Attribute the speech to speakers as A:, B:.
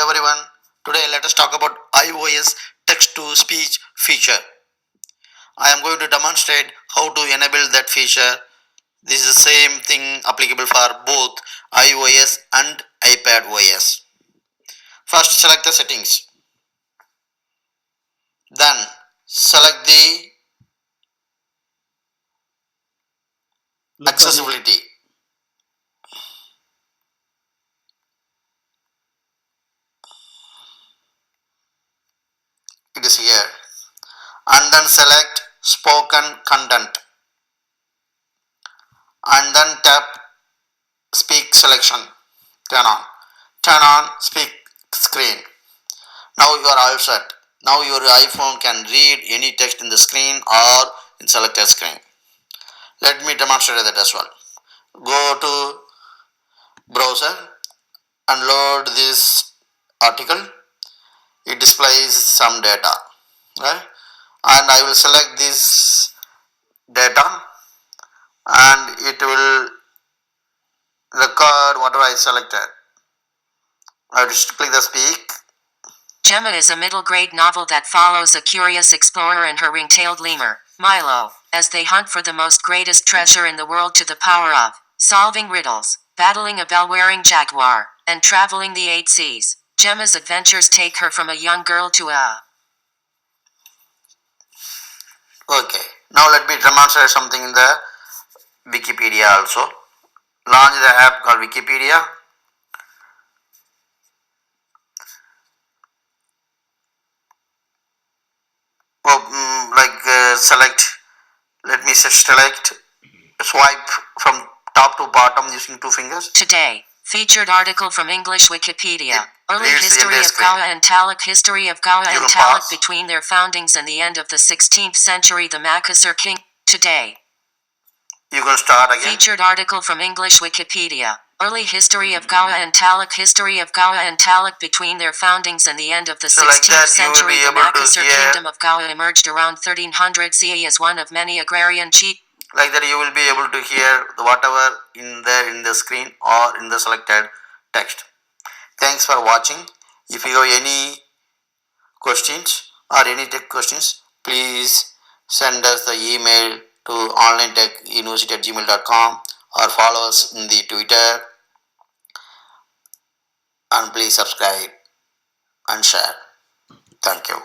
A: everyone. Today let us talk about iOS text-to-speech feature. I am going to demonstrate how to enable that feature. This is the same thing applicable for both iOS and iPadOS. First select the settings. Then select the accessibility. It is here. And then select spoken content. And then tap speak selection. Turn on speak screen. Now you are all set. Now your iPhone can read any text in the screen or in selected screen. Let me demonstrate that as well. Go to browser and load this article. It displays some data, right? And I will select this data and it will record whatever I selected. I just click the speak.
B: Gemma is a middle-grade novel that follows a curious explorer and her ring-tailed lemur, Milo, as they hunt for the most greatest treasure in the world to the power of solving riddles, battling a bell-wearing jaguar, and traveling the 8 seas. Gemma's adventures take her from a young girl to a...
A: Okay, now let me demonstrate something in the Wikipedia also. Launch the app called Wikipedia. Select, let me select, swipe from top to bottom using 2 fingers.
B: Today, featured article from English Wikipedia. Early history of Goa and Taluk. History of Goa and Taluk between their foundings and the end of the 16th century. The Makassar king. Today.
A: You can start again.
B: Featured article from English Wikipedia. Early history of Goa and Taluk. History of Goa and Taluk between their foundings and the end of the 16th century. The Makassar kingdom of Goa emerged around 1300 CE as one of many agrarian chiefs.
A: Like that you will be able to hear whatever in the screen or in the selected text. Thanks for watching. If you have any questions or any tech questions, please send us the email to onlinetechuniversity@gmail.com or follow us in the Twitter, and please subscribe and share. Thank you.